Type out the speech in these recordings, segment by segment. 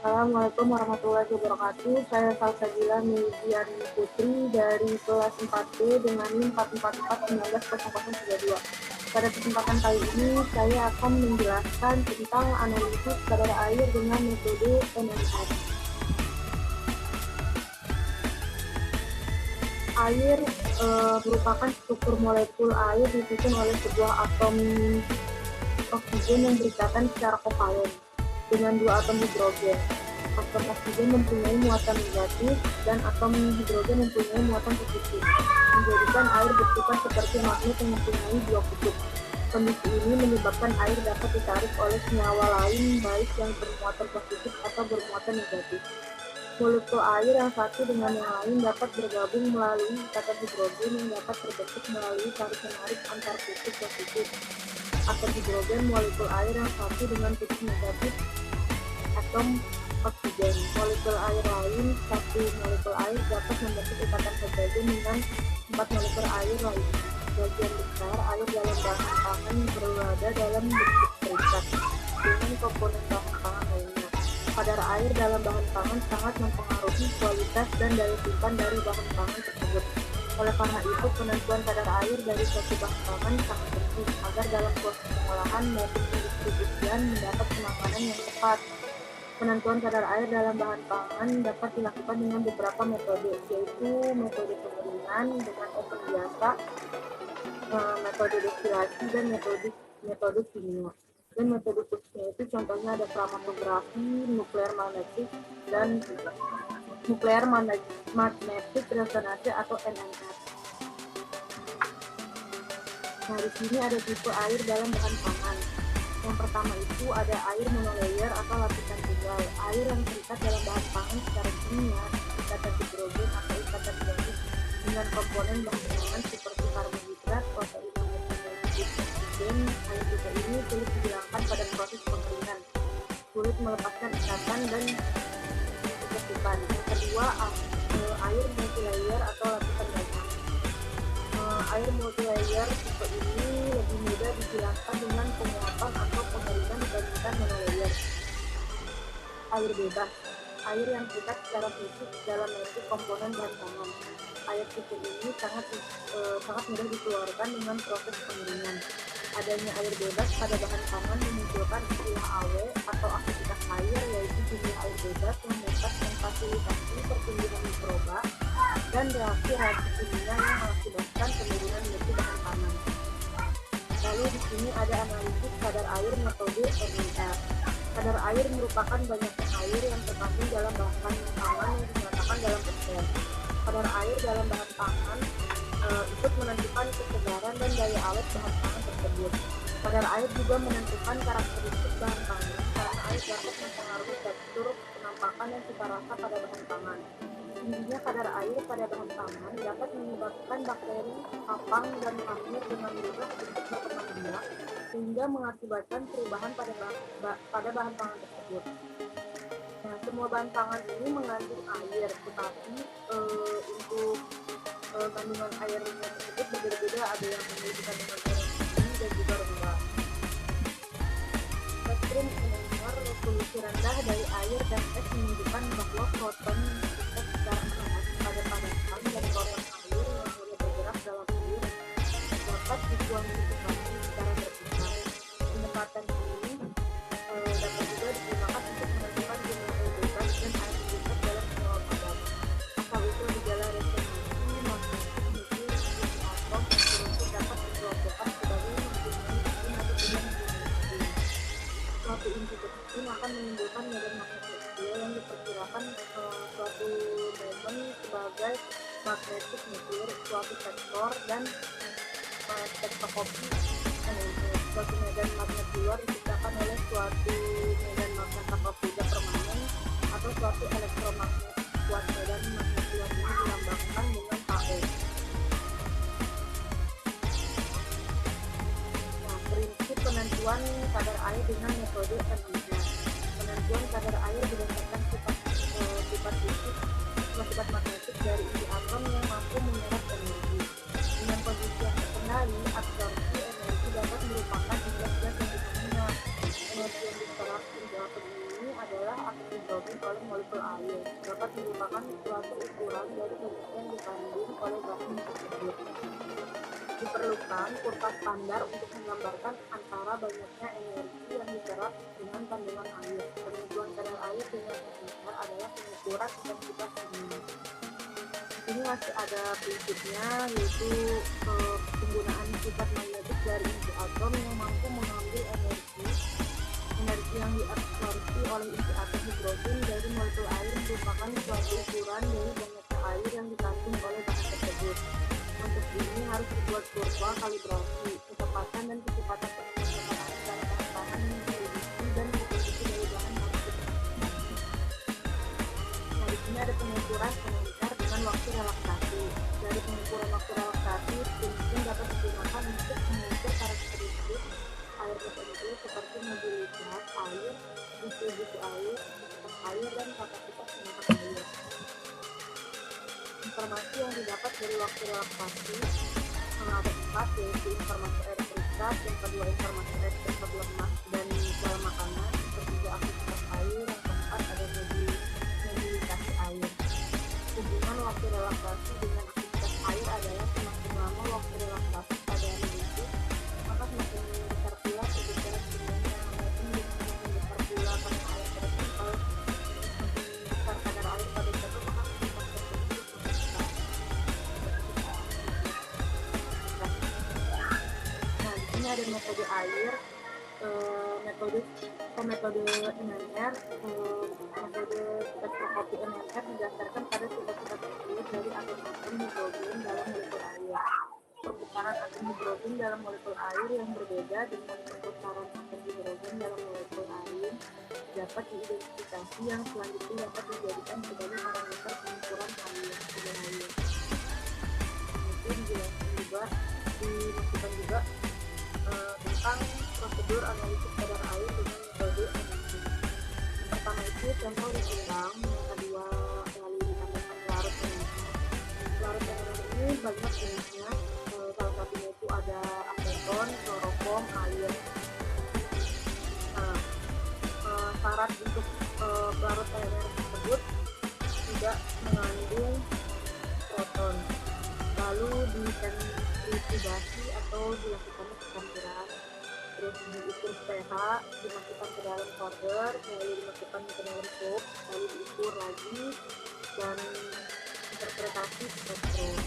Assalamualaikum warahmatullahi wabarakatuh. Saya Salsabila Mediani Putri dari kelas 4B dengan NIM 444190032. Pada kesempatan kali ini saya akan menjelaskan tentang analisis kadar air dengan metode NMR. Air merupakan struktur molekul air disusun oleh sebuah atom oksigen yang berikatan secara kovalen dengan dua atom hidrogen. Atom oksigen mempunyai muatan negatif dan atom hidrogen mempunyai muatan positif, menjadikan air bersifat seperti magnet yang mempunyai dua kutub. Kondisi ini menyebabkan air dapat ditarik oleh senyawa lain baik yang bermuatan positif atau bermuatan negatif. Molekul air yang satu dengan yang lain dapat bergabung melalui ikatan hidrogen yang dapat terbentuk melalui tarik-menarik antar kutub positif. Atom hidrogen molekul air yang satu dengan kutub negatif atom oksigen. Molekul air lain, satu molekul air dapat membentuk ikatan hidrogen dengan 4 molekul air lain. Bagian besar air dalam bahan pangan berada dalam bentuk terikat dengan komponen bahan pangan lainnya. Kadar air dalam bahan pangan sangat mempengaruhi kualitas dan daya simpan dari bahan pangan tersebut. Oleh karena itu, penentuan kadar air dari suatu bahan pangan sangat penting agar dalam proses pengolahan maupun pendistribusian mendapat penanganan yang tepat. Penentuan kadar air dalam bahan pangan dapat dilakukan dengan beberapa metode, yaitu metode pengeringan dengan oven biasa, metode destilasi, dan metode kimia. Dan metode khususnya itu contohnya ada kromatografi, nuklear magnetic resonance atau NMR. Nah, di sini ada tipe air dalam bahan pangan. Yang pertama itu ada air monolayer atau lapisan tunggal. Air yang terikat dalam bahan pangan secara kimia, ikatan hidrogen atau ikatan ionic dengan komponen bahan pangan seperti karbohidrat, protein, oksigen. Air tipe ini sulit dihilangkan pada proses pengeringan, sulit melepaskan ikatan dan kesukaan. Yang kedua, air multilayer atau lapisan banyak. Air multilayer tipe ini lebih mudah dihilangkan dengan penguapan atau pengeringan dibandingkan monolayer. Air bebas, air yang terikat secara fisik dalam bentuk komponen bahan pangan. Air tipe ini sangat mudah dikeluarkan dengan proses pengeringan. Adanya air bebas pada bahan pangan memunculkan istilah AW atau aktivitas air, yaitu jumlah air bebas yang dapat memfasilitasi pertumbuhan mikroba dan reaksi kimia yang mengakibatkan penurunan mutu bahan pangan. Lalu di sini ada analisis kadar air metode NMR. Kadar air merupakan banyaknya air yang terkandung dalam bahan pangan yang dinyatakan dalam persen. Kadar air dalam bahan pangan ikut menentukan kesegaran dan daya awet bahan pangan tersebut. Kadar air juga menentukan karakteristik bahan pangan karena air dapat mempengaruhi tekstur, penampakan, dan cita rasa pada bahan pangan. Tingginya kadar air pada bahan pangan dapat menyebabkan bakteri, kapang, dan hangit dengan mudah untuk berkembang biak sehingga mengakibatkan perubahan pada bahan pangan tersebut. Nah, semua bahan pangan ini mengandung air, tetapi untuk kandungan airnya tersebut berbeda-beda, ada yang memiliki kandungan air yang tinggi dan juga rendah. Spektrum NMR resolusi rendah dari air dan es menunjukkan bahwa proton terikat secara otomatis pada padatan dan proton air yang mulai bergerak dalam air dapat dikuantifikasi secara terpisah. Pendekatan ini dapat juga digunakan untuk menentukan jumlah air bebas dan air terikat dalam senyawa padat. Asal usul gejala resonansi magnetik nuklir atom tersebut dapat dikelompokkan sebagai mempunyai spin atau tidak mempunyai spin. Suatu inti spin akan menimbulkan medan magnetik nuklir yang diperkirakan suatu momen sebagai magnetik nuklir, suatu sektor dan spektroskopi. Suatu medan magnet luar diciptakan oleh suatu medan magnet takofida permanen atau suatu elektromagnet. Kuat medan magnet luar ini dilambangkan dengan KO. Nah, prinsip penentuan kadar air dengan metode NMR. Penentuan kadar air berdasarkan sifat fisik, sifat magnetik dari inti atom yang mampu menyerap energi. Dengan kondisi yang terkendali, absorpsi energi dapat merupakan indeks dan kondisinya. Energi yang diserap inti atom ini adalah atom hidrogen oleh molekul air dapat merupakan suatu ukuran dari banyaknya yang dikandung oleh bahan tersebut. Diperlukan kurva standar untuk menggambarkan antara banyaknya energi yang diserap dengan kandungan air. Penentuan kadar air dengan dasar adalah pengukuran intensitas dingin. Ini masih ada prinsipnya, yaitu penggunaan sifat magnetik dari inti atom yang mampu mengambil energi yang diabsorpsi oleh inti atom hidrogen dari molekul air merupakan suatu ukuran dari banyaknya air yang dikandung oleh bahan tersebut. Untuk ini harus dibuat kurva kalibrasi, kecepatan dan kecepatan penempatan air dalam bahan yang diproduksi dan komposisi dari bahan tersebut. Nah, di sini ada pengukuran pengencer dengan waktu relaksasi. Dari pengukuran waktu relaksasi, prinsip dapat digunakan untuk mengukur karakteristik air tertentu seperti mobilitas air, distribusi air, kecepatan air, dan kapasitas penempatan air. Informasi yang didapat dari waktu relaksasi ada 4, yaitu informasi air terikat, yang kedua informasi air terikat lemak dan dalam makanan, yang ketiga aktivitas air, yang keempat ada mobilisasi air. Hubungan waktu relaksasi dengan aktivitas air adalah semakin lama waktu relaksasi pada menit, maka semakin besar pula perbedaan jumlahnya, maupun semakin besar pula kadar air terkumpul, semakin besar kadar air pada satu, maka aktivitas tersebut semakin besar. Nah, di sini ada metode air, metode NMR, metode spektroskopi NMR didasarkan pada sifat-sifat tersebut dari atom-atom hidrogen dalam molekul air. Perputaran atom hidrogen dalam molekul air yang berbeda dengan perputaran atom hidrogen dalam molekul air dapat diidentifikasi, yang selanjutnya dapat dijadikan sebagai parameter pengukuran kadar air. Itu dijelaskan juga, dimasukkan juga tentang prosedur analisis kadar air dengan metode NMR. Yang pertama itu sampel ditimbang, yang kedua lalu ditambahkan larut NMR. Larut NMR ini banyak jenisnya, salah satunya itu ada aseton, kloroform, air. Syarat untuk larut NMR tersebut tidak mengandung proton. Lalu disentrifugasi atau dilakukan campuran, terus diukur pH, dimasukkan ke dalam powder, lalu dimasukkan ke dalam cup, lalu diukur lagi, dan interpretasi spektrum.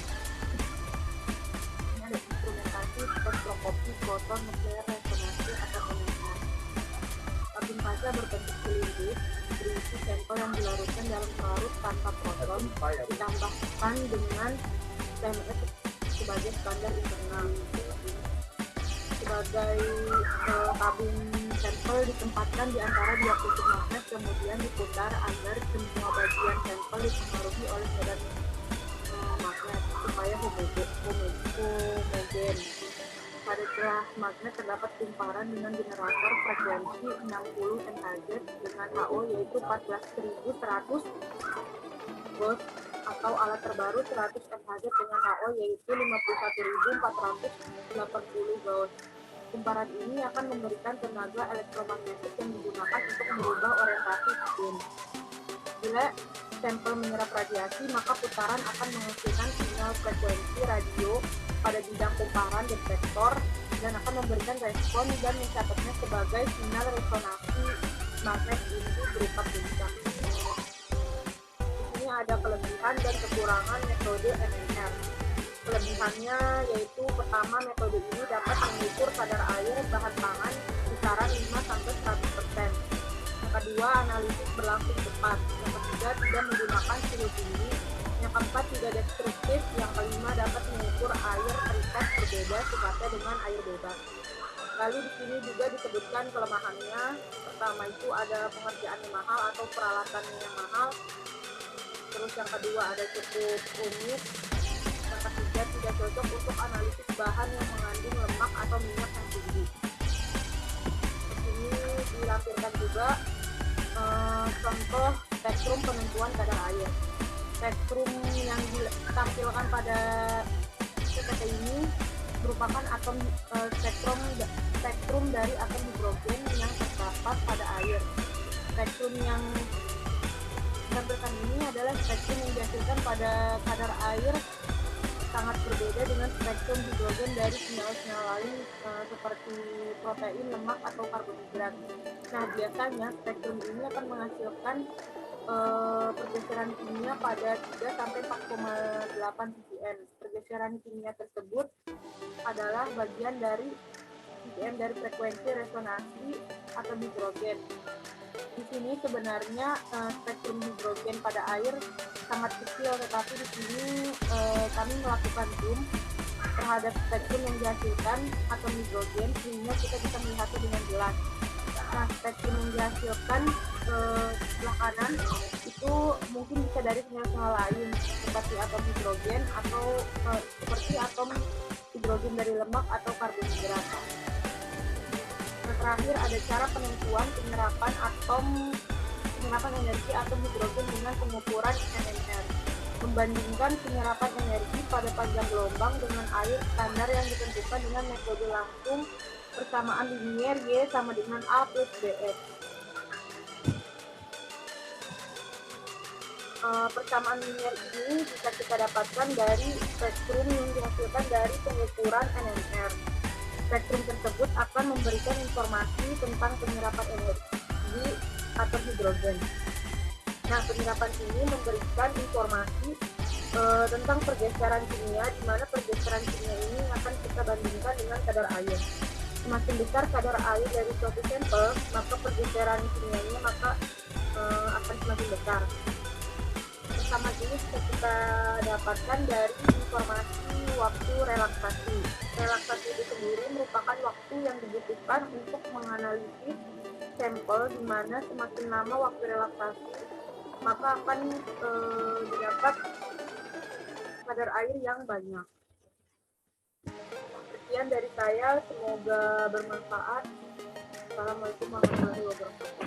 Ini ada instrumentasi spektroskopi proton nuklear resonansi atau NMR. Tabung kaca berbentuk silindris berisi sampel yang dilarutkan dalam pelarut tanpa proton, ditambahkan dengan TMS sebagai standar internal. Sebagai tabung sampel ditempatkan di antara dua kutub magnet, kemudian diputar agar semua bagian sampel dipengaruhi oleh medan magnet supaya homogen. Pada celah magnet terdapat kumparan dengan generator frekuensi 60 MHz dengan HO yaitu 14.100 volt, atau alat terbaru 100 MHz dengan HO yaitu 51.480 volt. Kumparan ini akan memberikan tenaga elektromagnetik yang digunakan untuk merubah orientasi spin. Bila sampel menyerap radiasi, maka putaran akan menghasilkan sinyal frekuensi radio pada bidang kumparan detektor dan akan memberikan respon dan mencatatnya sebagai sinyal resonansi magnet ini berupa puncak. Di sini ada kelebihan dan kekurangan metode NMR. Kelebihannya yaitu pertama, metode ini dapat mengukur kadar air bahan pangan kisaran 5-100%. Yang kedua, analisis berlangsung cepat. Yang ketiga, tidak menggunakan suhu tinggi. Yang keempat, tidak destruktif. Yang kelima, dapat mengukur air terikat berbeda sifatnya dengan air bebas. Lalu di sini juga disebutkan kelemahannya. Pertama itu ada pengerjaannya mahal atau peralatannya yang mahal. Terus yang kedua ada cukup rumit. Yang ketiga tidak cocok untuk analisis bahan yang mengandung lemak atau minyak yang tinggi. Di sini dilampirkan juga contoh spektrum penentuan kadar air. Spektrum yang ditampilkan pada PPT ini merupakan spektrum dari atom hidrogen yang terdapat pada air. spektrum yang ditampilkan ini adalah spektrum yang dihasilkan pada kadar air sangat berbeda dengan spektrum hidrogen dari senyawa-senyawa lain seperti protein, lemak, atau karbohidrat. Nah, biasanya spektrum ini akan menghasilkan pergeseran kimia pada 3 sampai 4,8 ppm. Pergeseran kimia tersebut adalah bagian dari ppm dari frekuensi resonansi atom hidrogen. Di sini sebenarnya spektrum hidrogen pada air sangat kecil, tetapi di sini kami melakukan zoom terhadap spektrum yang dihasilkan atom hidrogen sehingga kita bisa melihatnya dengan jelas. Nah, spektrum yang dihasilkan sebelah kanan itu mungkin bisa dari senyawa lain seperti atom hidrogen atau seperti atom hidrogen dari lemak atau karbohidrat. Nah, terakhir ada cara penentuan penyerapan energi atom hidrogen dengan pengukuran NMR. Membandingkan penyerapan energi pada panjang gelombang dengan air standar yang ditentukan dengan metode langsung persamaan linier Y sama dengan A plus BS. Persamaan linier ini bisa kita dapatkan dari spektrum yang dihasilkan dari pengukuran NMR. Spektrum tersebut akan memberikan informasi tentang penyerapan energi atom hidrogen. Nah, penyerapan ini memberikan informasi tentang pergeseran kimia, di mana pergeseran kimia ini akan kita bandingkan dengan kadar air. Semakin besar kadar air dari suatu sampel, maka pergeseran kimianya akan semakin besar. Persamaan ini bisa kita dapatkan dari informasi waktu relaksasi. Relaksasi itu sendiri merupakan waktu yang dibutuhkan untuk menganalisis sampel, di mana semakin lama waktu relaksasi, maka akan didapat kadar air yang banyak. Sekian dari saya, semoga bermanfaat. Assalamualaikum warahmatullahi wabarakatuh.